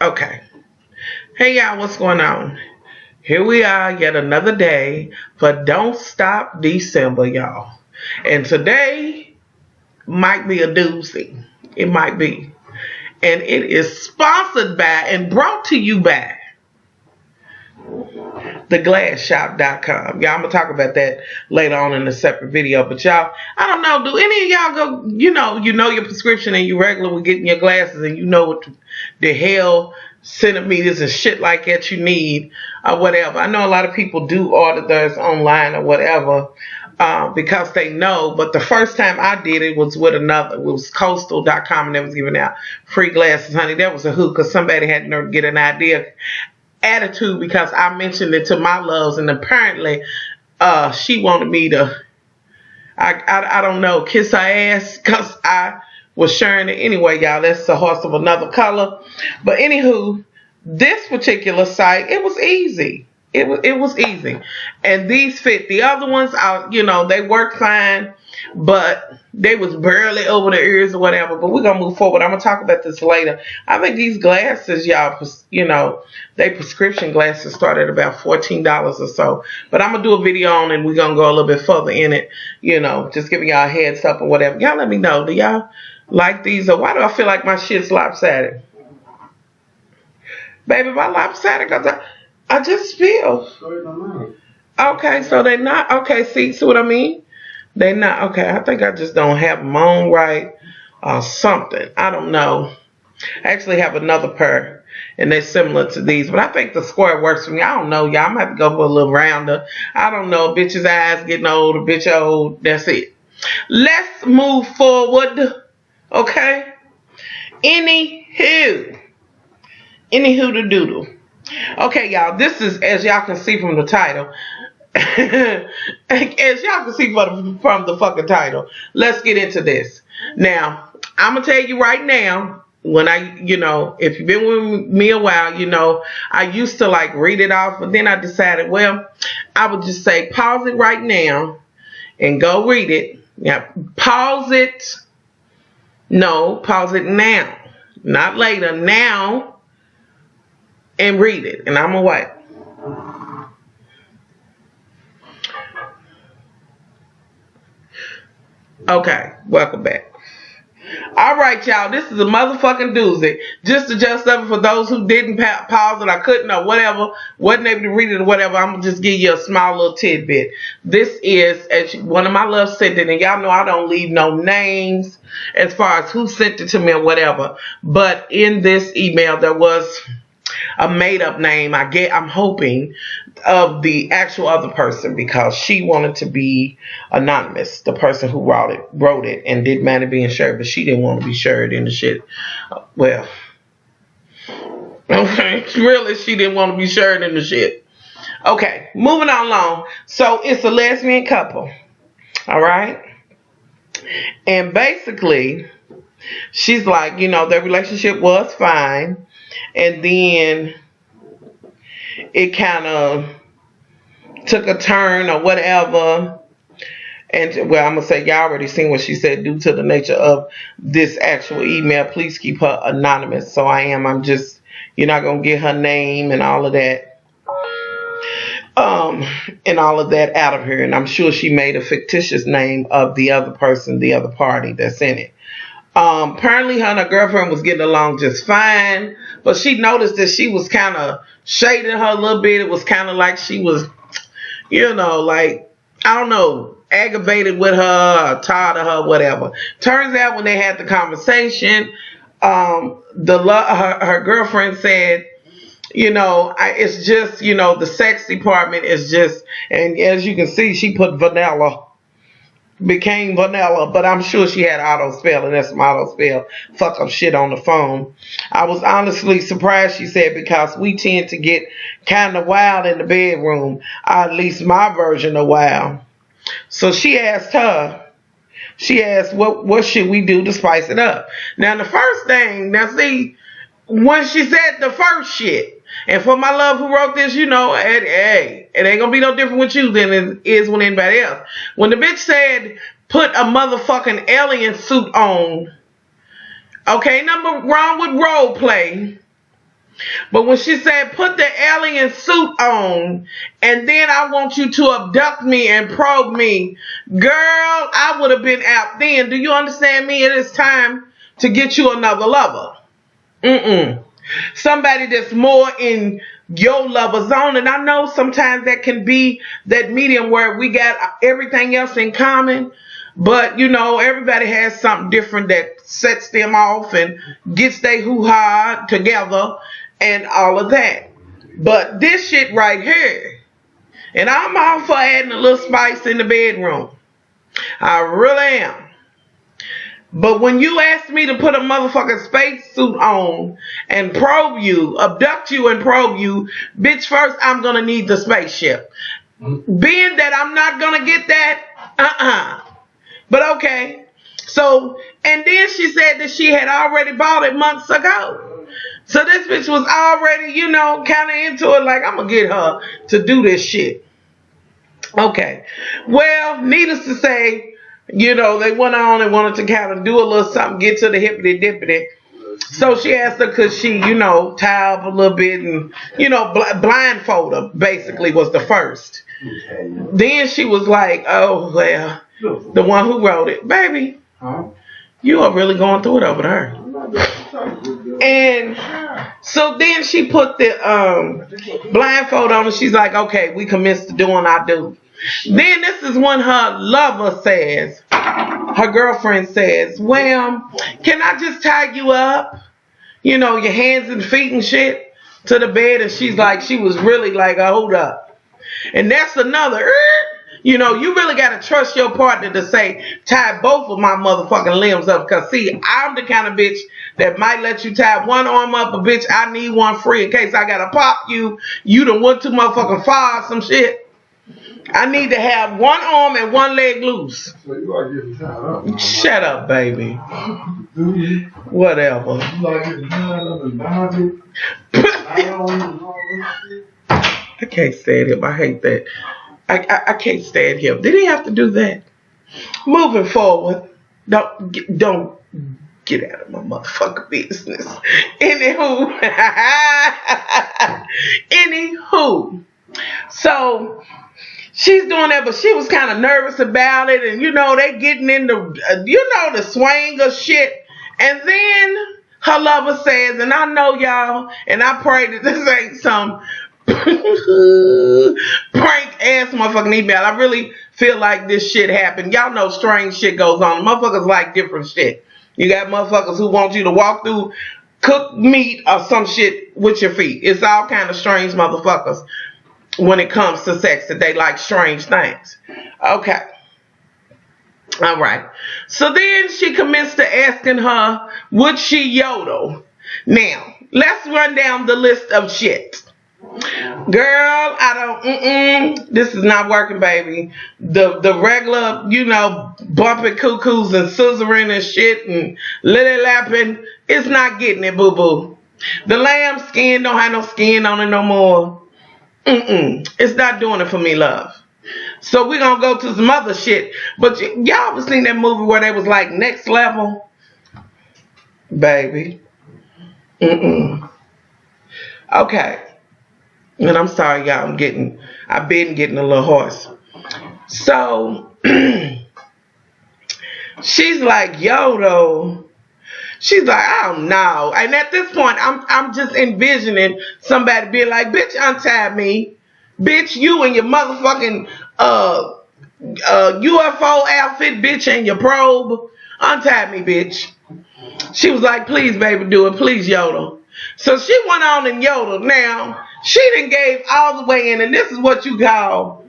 Okay. Hey y'all, what's going on? Here we are, yet another day for Don't Stop December, y'all. And today might be a doozy. It might be. And it is sponsored by and brought to you by theglassshop.com. Y'all, I'm going to talk about that later on in a separate video. But y'all, I don't know, do any of y'all go, you know your prescription and you regular with getting your glasses and you know what the hell centimeters and shit like that you need or whatever. I know a lot of people do order theirs online or whatever because they know. But the first time I did it was with another. It was coastal.com and they was giving out free glasses, honey. That was a hoot because somebody had to get an attitude because I mentioned it to my loves and apparently she wanted me to I don't know, kiss her ass because I was sharing it anyway, y'all. That's a horse of another color. But anywho, this particular site, it was easy. It was easy. And these fit. The other ones, they work fine, but they was barely over the ears or whatever. But we're going to move forward. I'm going to talk about this later. I think these glasses, y'all, they prescription glasses start at about $14 or so. But I'm going to do a video on it and we're going to go a little bit further in it. Just giving y'all a heads up or whatever. Y'all let me know. Do y'all like these? Or why do I feel like my shit's lopsided? Baby, my lopsided because I just feel. Okay, so they're not. Okay, see what I mean? They're not. Okay, I think I just don't have them on right or something. I don't know. I actually have another pair, and they're similar to these. But I think the square works for me. I don't know, y'all. I'm going to have to go for a little rounder. I don't know. Bitch's eyes getting old. A bitch old. That's it. Let's move forward. Okay? Anywho the doodle. Okay, y'all, this is, as y'all can see from the title, as y'all can see from the fucking title, let's get into this. Now, I'm going to tell you right now, when if you've been with me a while, I used to like read it off, but then I decided, well, I would just say pause it right now and go read it. Now, pause it. No, pause it now, not later, now. And read it, and I'm away. Okay, welcome back. All right, y'all, this is a motherfucking doozy. Just to adjust up for those who didn't pause it, I couldn't or whatever, wasn't able to read it or whatever. I'm gonna just give you a small little tidbit. This is, as one of my loves sent it, and y'all know I don't leave no names as far as who sent it to me or whatever. But in this email, there was a made-up name, I'm hoping, of the actual other person because she wanted to be anonymous. The person who wrote it and didn't mind it being shared, but she didn't want to be shared in the shit. Well, okay, really, she didn't want to be shared in the shit. Okay, moving on along. So it's a lesbian couple, all right? And basically, she's like, their relationship was fine. And then it kind of took a turn or whatever. And, well, I'm going to say y'all already seen what she said. Due to the nature of this actual email, please keep her anonymous. So I'm just, you're not going to get her name and all of that. And all of that out of her. And I'm sure she made a fictitious name of the other person, the other party that's in it. Apparently her and her girlfriend was getting along just fine, but she noticed that she was kind of shading her a little bit. It was kind of like she was, like, I don't know, aggravated with her, or tired of her, whatever. Turns out when they had the conversation, her girlfriend said, it's just, the sex department is just, and as you can see, she put vanilla. Became vanilla, but I'm sure she had auto spell, and that's some auto spell fuck up shit on the phone. I was honestly surprised, she said, because we tend to get kind of wild in the bedroom, or at least my version of wild. So she asked, what should we do to spice it up? Now the first thing, when she said the first shit, and for my love who wrote this, it ain't gonna be no different with you than it is with anybody else. When the bitch said, put a motherfucking alien suit on, Okay, nothing wrong with role play. But when she said, put the alien suit on, and then I want you to abduct me and probe me, girl, I would have been out then. Do you understand me? It is time to get you another lover. Somebody that's more in your lover zone. And I know sometimes that can be that medium where we got everything else in common. But, you know, everybody has something different that sets them off and gets they hoo-ha together and all of that. But this shit right here, and I'm all for adding a little spice in the bedroom. I really am. But when you ask me to put a motherfucking spacesuit on and probe you, abduct you and probe you, bitch, first I'm going to need the spaceship. Being that I'm not going to get that, But okay. So, and then she said that she had already bought it months ago. So this bitch was already, you know, kind of into it, like, I'm going to get her to do this shit. Okay. Well, needless to say, you know, they went on and wanted to kind of do a little something, get to the hippity dippity. So she asked her, could she, you know, tie up a little bit and, you know, blindfold her, basically, was the first. Then she was like, oh, well, the one who wrote it, baby, you are really going through it over there. And so then she put the blindfold on and she's like, okay, we commenced to doing our do. Then this is when her lover says, her girlfriend says, well, can I just tie you up? You know, your hands and feet and shit to the bed. And she's like, she was really like, hold up. And that's another, you know, you really got to trust your partner to say, tie both of my motherfucking limbs up. Because, see, I'm the kind of bitch that might let you tie one arm up. But, bitch, I need one free in case I got to pop you. You done went too motherfucking far or some shit. I need to have one arm and one leg loose. So you like getting tied up. Shut up, baby. Do you? Whatever. You like getting tied up and bonded? I can't stand him. I hate that. I can't stand him. Did he have to do that? Moving forward, don't get out of my motherfucking business. Anywho, so she's doing that, but she was kind of nervous about it, and you know they getting into the swing of shit, and then her lover says, and I know y'all, and I pray that this ain't some prank ass motherfucking email. I really feel like this shit happened. Y'all know strange shit goes on. Motherfuckers like different shit. You got motherfuckers who want you to walk through cooked meat or some shit with your feet. It's all kind of strange motherfuckers when it comes to sex, that they like strange things. Okay. All right. So then she commenced to asking her, would she yodel? Now, let's run down the list of shit. Girl, this is not working, baby. The regular, you know, bumping cuckoos and scissoring and shit and lily lapping, it's not getting it, boo-boo. The lamb skin don't have no skin on it no more. It's not doing it for me, love. So we're going to go to some other shit. But y'all ever seen that movie where they was like next level? Baby. Okay. And I'm sorry, y'all. I've been getting a little hoarse. So she's like, yodel. She's like, I don't know. And at this point, I'm just envisioning somebody being like, bitch, untie me. Bitch, you and your motherfucking UFO outfit, bitch, and your probe. Untie me, bitch. She was like, please, baby, do it. Please, yodel. So she went on and yodeled. Now, she done gave all the way in, and this is what you call,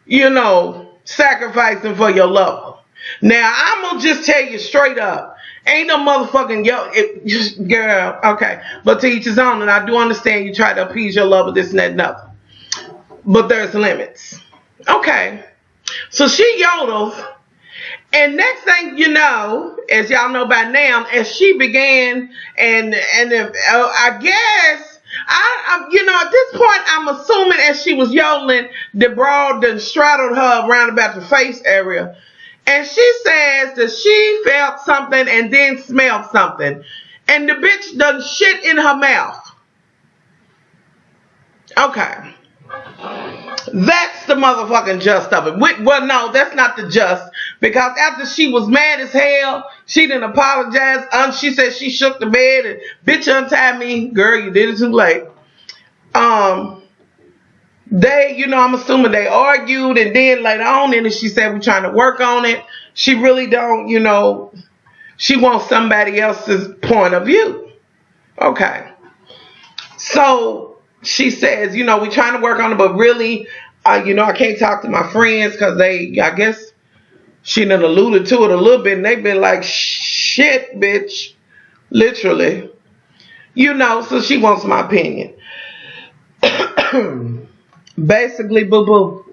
you know, sacrificing for your lover. Now, I'm going to just tell you straight up, ain't no motherfucking girl, okay, but to each his own, and I do understand you try to appease your lover, this and that and other. But there's limits. Okay. So she yodels, and next thing you know, as y'all know by now, as she began, and I guess, you know, at this point, I'm assuming as she was yodeling, the broad done straddled her around about the face area. And she says that she felt something and then smelled something. And the bitch done shit in her mouth. Okay. That's the motherfucking just of it. Well, no, that's not the just. Because after she was mad as hell, she didn't apologize. She said she shook the bed and bitch untied me. Girl, you did it too late. They, I'm assuming they argued, and then later on in it, she said we're trying to work on it. She really don't, she wants somebody else's point of view. Okay. So she says, we're trying to work on it, but really, I can't talk to my friends because I guess she done alluded to it a little bit, and they've been like, shit, bitch. Literally. So she wants my opinion. Basically, boo-boo,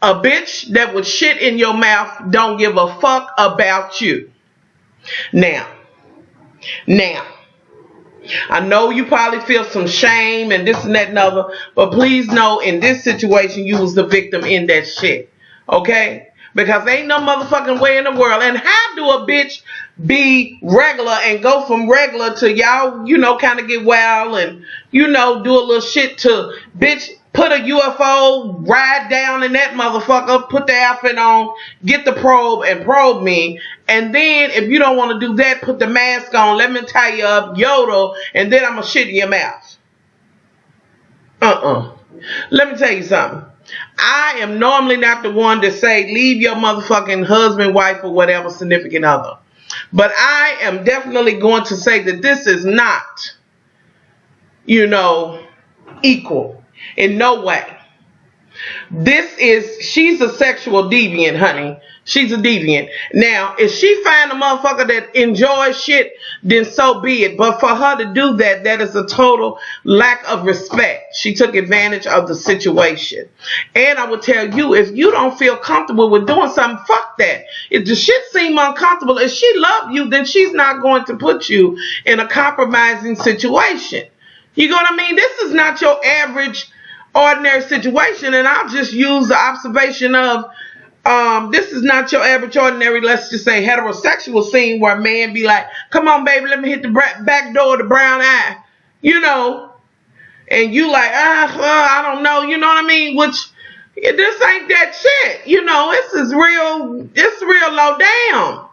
a bitch that would shit in your mouth don't give a fuck about you. Now, I know you probably feel some shame and this and that and other, but please know in this situation, you was the victim in that shit. Okay? Because ain't no motherfucking way in the world. And how do a bitch be regular and go from regular to y'all, kind of get wild and, do a little shit to bitch put a UFO, ride down in that motherfucker, put the outfit on, get the probe and probe me. And then if you don't want to do that, put the mask on, let me tie you up, yodel, and then I'm going to shit in your mouth. Let me tell you something. I am normally not the one to say leave your motherfucking husband, wife, or whatever significant other. But I am definitely going to say that this is not, equal. In no way. She's a sexual deviant, honey. She's a deviant. Now, if she find a motherfucker that enjoys shit, then so be it. But for her to do that, that is a total lack of respect. She took advantage of the situation. And I would tell you, if you don't feel comfortable with doing something, fuck that. If the shit seem uncomfortable, if she love you, then she's not going to put you in a compromising situation. You know what I mean? This is not your average, ordinary situation. And I'll just use the observation of, this is not your average, ordinary, let's just say, heterosexual scene where a man be like, come on, baby, let me hit the back door of the brown eye. And you like, I don't know, you know what I mean? Which, this ain't that shit. This is real, it's real low down.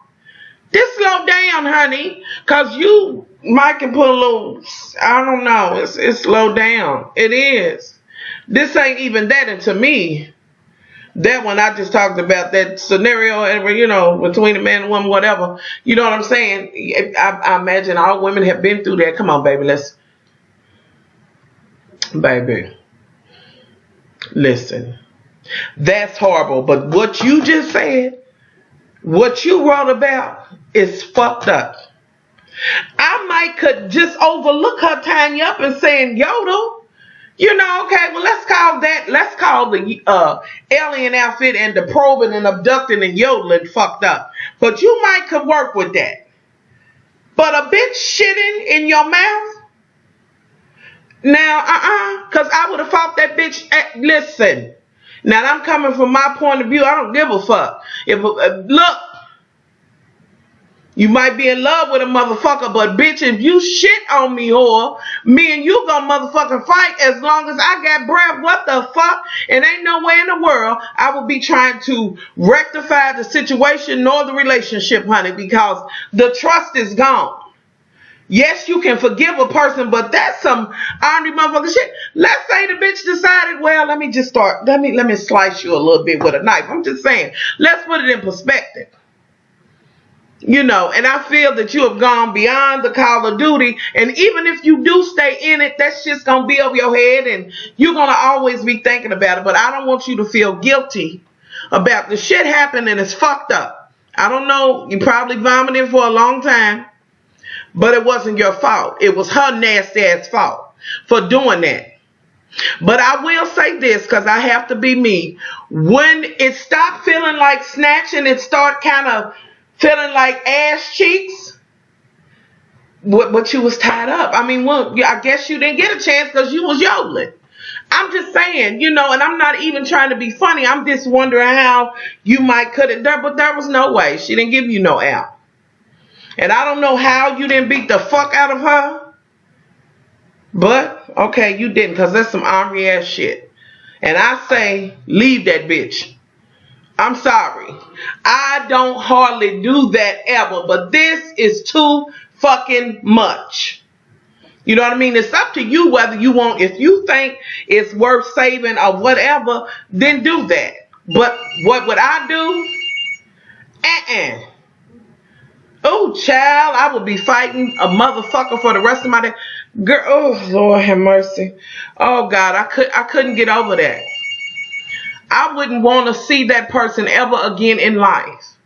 This low down, honey, because you might can put a little, I don't know, it's low down. It is. This ain't even that, and to me, that one I just talked about, that scenario, between a man and woman, whatever, you know what I'm saying? I imagine all women have been through that. Come on, baby, baby, listen, that's horrible, but what you just said, what you wrote about is fucked up. I could just overlook her tying you up and saying yodel. Okay, well, let's call the alien outfit and the probing and abducting and yodeling fucked up. But you could work with that. But a bitch shitting in your mouth? Now, because I would have fought that bitch. Listen, now I'm coming from my point of view. I don't give a fuck. Look, you might be in love with a motherfucker, but bitch, if you shit on me, whore, me and you gonna motherfucking fight as long as I got breath. What the fuck? And ain't no way in the world I will be trying to rectify the situation nor the relationship, honey, because the trust is gone. Yes, you can forgive a person, but that's some ornery motherfucking shit. Let's say the bitch decided, well, let me slice you a little bit with a knife. I'm just saying, let's put it in perspective. And I feel that you have gone beyond the call of duty. And even if you do stay in it, that's just going to be over your head. And you're going to always be thinking about it. But I don't want you to feel guilty about the shit happening and it's fucked up. I don't know. You probably vomited for a long time. But it wasn't your fault. It was her nasty ass fault for doing that. But I will say this, because I have to be me. When it stopped feeling like snatching, it started kind of feeling like ass cheeks, but you was tied up. I mean, well, I guess you didn't get a chance because you was yodeling. I'm just saying, you know, and I'm not even trying to be funny. I'm just wondering how you might cut it there, but there was no way. She didn't give you no out. And I don't know how you didn't beat the fuck out of her. But, okay, you didn't, because that's some ornery ass shit. And I say, leave that bitch. I'm sorry. I don't hardly do that ever, but this is too fucking much. You know what I mean? It's up to you whether you want, if you think it's worth saving or whatever, then do that. But what would I do? Oh, child, I would be fighting a motherfucker for the rest of my day. Girl, oh, Lord have mercy. Oh, God, I couldn't get over that. I wouldn't want to see that person ever again in life.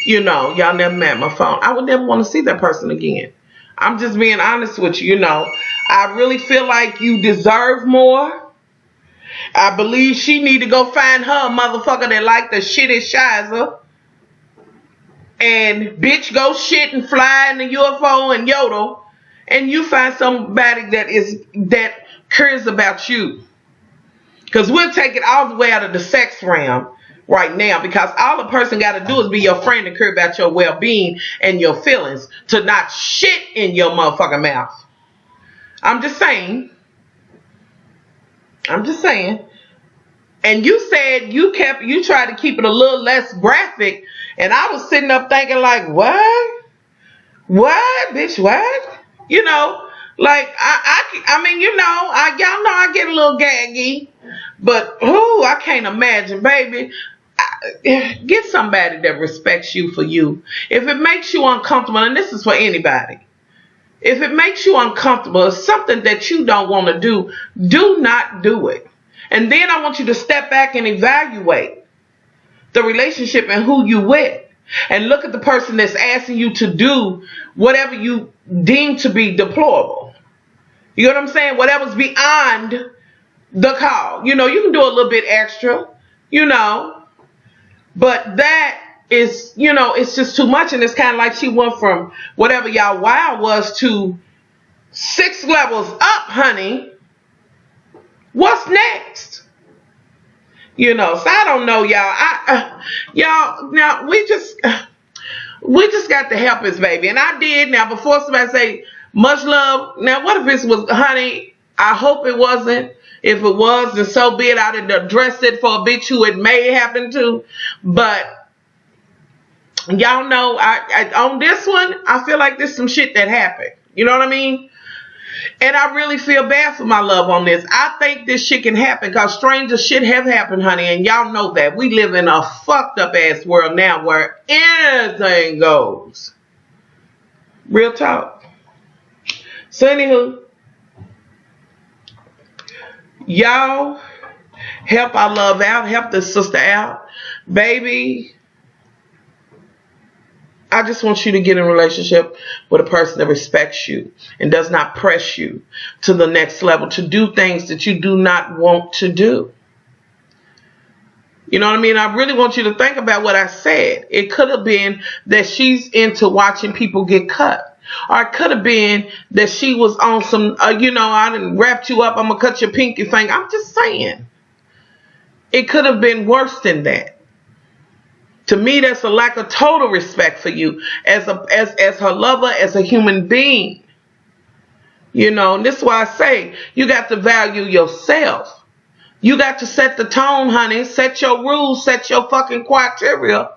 You know, y'all never met my phone. I would never want to see that person again. I'm just being honest with you, you know. I really feel like you deserve more. I believe she need to go find her a motherfucker that like the shit as shizer. And bitch go shit and fly in the UFO and yodel. And you find somebody that cares about you. Because we'll take it all the way out of the sex realm right now, because all a person got to do is be your friend and care about your well-being and your feelings, to not shit in your motherfucking mouth. I'm just saying. And you said you tried to keep it a little less graphic, and I was sitting up thinking like, what, bitch, what? You know, like I mean, you know, y'all know I get a little gaggy, but I can't imagine, baby. Get somebody that respects you for you. If it makes you uncomfortable, and this is for anybody, if it makes you uncomfortable, it's something that you don't want to do not do it. And then I want you to step back and evaluate the relationship and who you with, and look at the person that's asking you to do whatever you deem to be deplorable. You know what I'm saying? Whatever's beyond the call. You know, you can do a little bit extra, you know. But that is, you know, it's just too much. And it's kind of like she went from whatever y'all wild was to 6 levels up, honey. What's next? You know, so I don't know, y'all. Y'all, now, we just got to help us, baby. And I did. Now, before somebody say, much love. Now, what if this was, honey, I hope it wasn't. If it was, then so be it. I'd have addressed it for a bitch who it may happen to. But y'all know, I on this one, I feel like there's some shit that happened. You know what I mean? And I really feel bad for my love on this. I think this shit can happen because stranger shit have happened, honey. And y'all know that. We live in a fucked up ass world now where anything goes. Real talk. So anywho, y'all help our love out. Help this sister out. Baby, I just want you to get in a relationship with a person that respects you and does not press you to the next level to do things that you do not want to do. You know what I mean? I really want you to think about what I said. It could have been that she's into watching people get cut. Or it could have been that she was on some, you know, I done wrapped you up, I'm going to cut your pinky finger. I'm just saying. It could have been worse than that. To me, that's a lack of total respect for you as her lover, as a human being. You know, and this is why I say you got to value yourself. You got to set the tone, honey. Set your rules, set your fucking criteria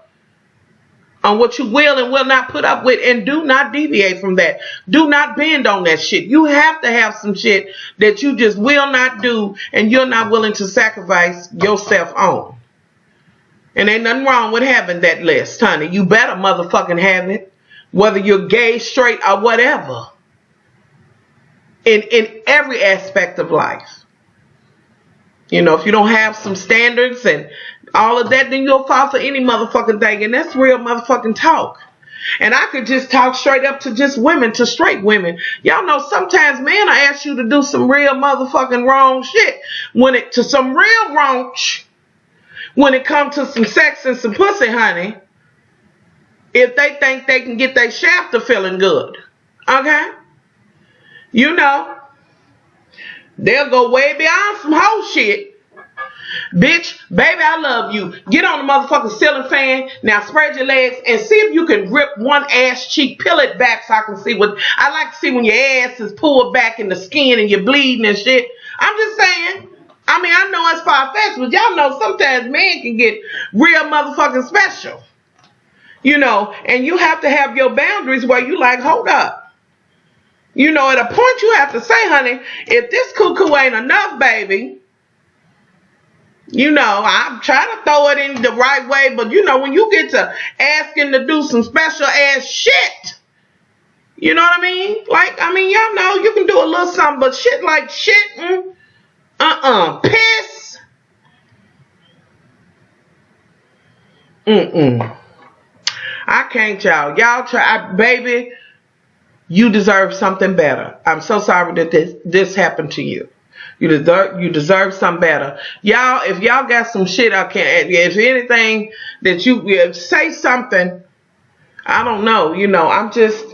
on what you will and will not put up with, and do not deviate from that. Do not bend on that shit. You have to have some shit that you just will not do and you're not willing to sacrifice yourself on. And ain't nothing wrong with having that list, honey. You better motherfucking have it. Whether you're gay, straight, or whatever. In every aspect of life. You know, if you don't have some standards and all of that, then you'll fall for any motherfucking thing. And that's real motherfucking talk. And I could just talk straight up to just women, to straight women. Y'all know sometimes men will ask you to do some real motherfucking wrong shit. When it comes to some sex and some pussy, honey, if they think they can get their shaft to feeling good. Okay? You know. They'll go way beyond some whole shit. Bitch, baby, I love you. Get on the motherfucking ceiling fan. Now spread your legs and see if you can grip one ass cheek. Peel it back so I can see what I like to see when your ass is pulled back in the skin and you're bleeding and shit. I'm just saying. I mean, I know it's far-fetched, but y'all know sometimes men can get real motherfucking special. You know, and you have to have your boundaries where you like, hold up. You know, at a point you have to say, honey, if this cuckoo ain't enough, baby, you know, I'm trying to throw it in the right way, but you know, when you get to asking to do some special ass shit, you know what I mean? Like, I mean, y'all know you can do a little something, but shit like shitting, piss, I can't, y'all. Y'all try, baby, you deserve something better. I'm so sorry that this happened to you. You deserve something better. Y'all, if y'all got some shit, I can't, if anything that you say something, I don't know, you know, I'm just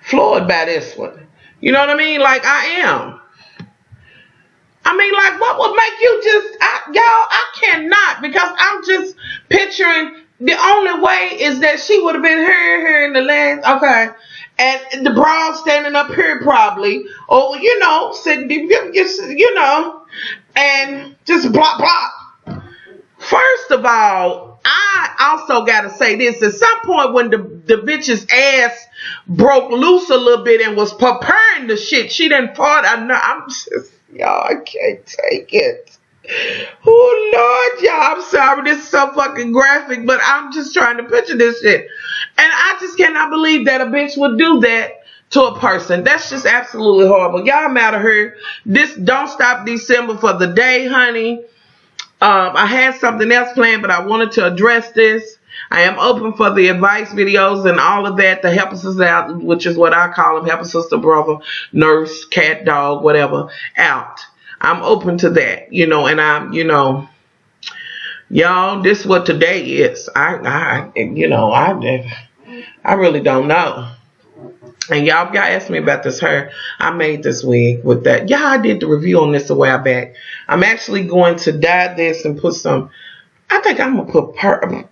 floored by this one. You know what I mean? Like, I am. I mean, like, what would make you just, y'all, I cannot, because I'm just picturing the only way is that she would have been here in the legs, okay, and the bra standing up here probably, or, you know, sitting, you know, and just blop, blop. First of all, I also got to say this, at some point when the bitch's ass broke loose a little bit and was preparing the shit, she done fought, I'm just, y'all, I can't take it. Oh, Lord, y'all, I'm sorry. This is so fucking graphic, but I'm just trying to picture this shit. And I just cannot believe that a bitch would do that to a person. That's just absolutely horrible. Y'all mad at her. This Don't Stop December for the day, honey. I had something else planned, but I wanted to address this. I am open for the advice videos and all of that to help us out, which is what I call them, help a sister, brother, nurse, cat, dog, whatever, out. I'm open to that, you know, and I'm, you know, y'all, this is what today is. I really don't know. And y'all asked me about this hair. I made this wig with that. Yeah, I did the review on this a while back. I'm actually going to dye this and put some, I think I'm going to put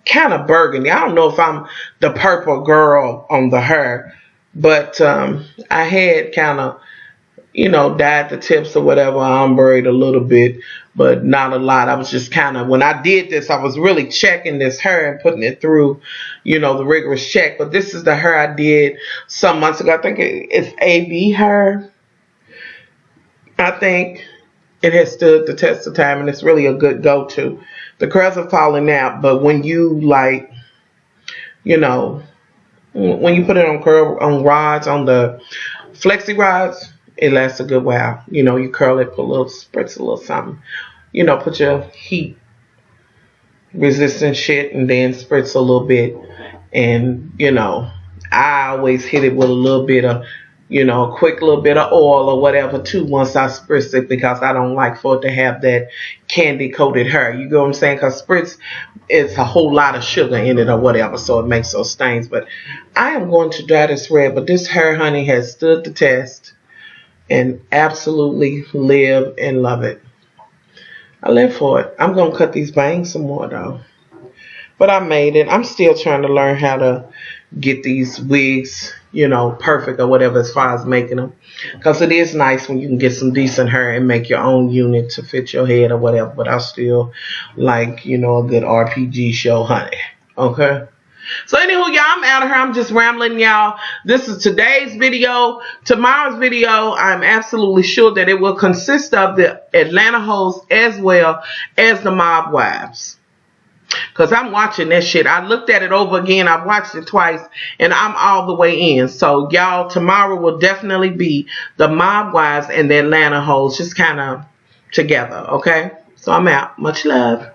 kind of burgundy. I don't know if I'm the purple girl on the hair, but I had kind of, you know, dyed the tips or whatever, ombre'd a little bit, but not a lot. I was just kind of, when I did this, I was really checking this hair and putting it through, you know, the rigorous check. But this is the hair I did some months ago. I think it's AB hair. I think it has stood the test of time, and it's really a good go-to. The curls are falling out, but when you, like, you know, when you put it on rods, on the flexi rods, it lasts a good while. You know, you curl it, put a little, spritz a little something. You know, put your heat resistant shit and then spritz a little bit. And, you know, I always hit it with a little bit of, you know, a quick little bit of oil or whatever too once I spritz it, because I don't like for it to have that candy coated hair. You know what I'm saying? Because spritz, it's a whole lot of sugar in it or whatever, so it makes those stains. But I am going to dye this red, but this hair, honey, has stood the test. And absolutely live and love it. I live for it. I'm going to cut these bangs some more though. But I made it. I'm still trying to learn how to get these wigs, you know, perfect or whatever as far as making them. Because it is nice when you can get some decent hair and make your own unit to fit your head or whatever. But I still like, you know, a good RPG show, honey. Okay? So anywho, y'all, I'm out of here. I'm just rambling, y'all. This is today's video. Tomorrow's video, I'm absolutely sure that it will consist of the Atlanta hoes as well as the mob wives. Because I'm watching that shit. I looked at it over again. I've watched it twice. And I'm all the way in. So, y'all, tomorrow will definitely be the mob wives and the Atlanta hoes just kind of together, okay? So, I'm out. Much love.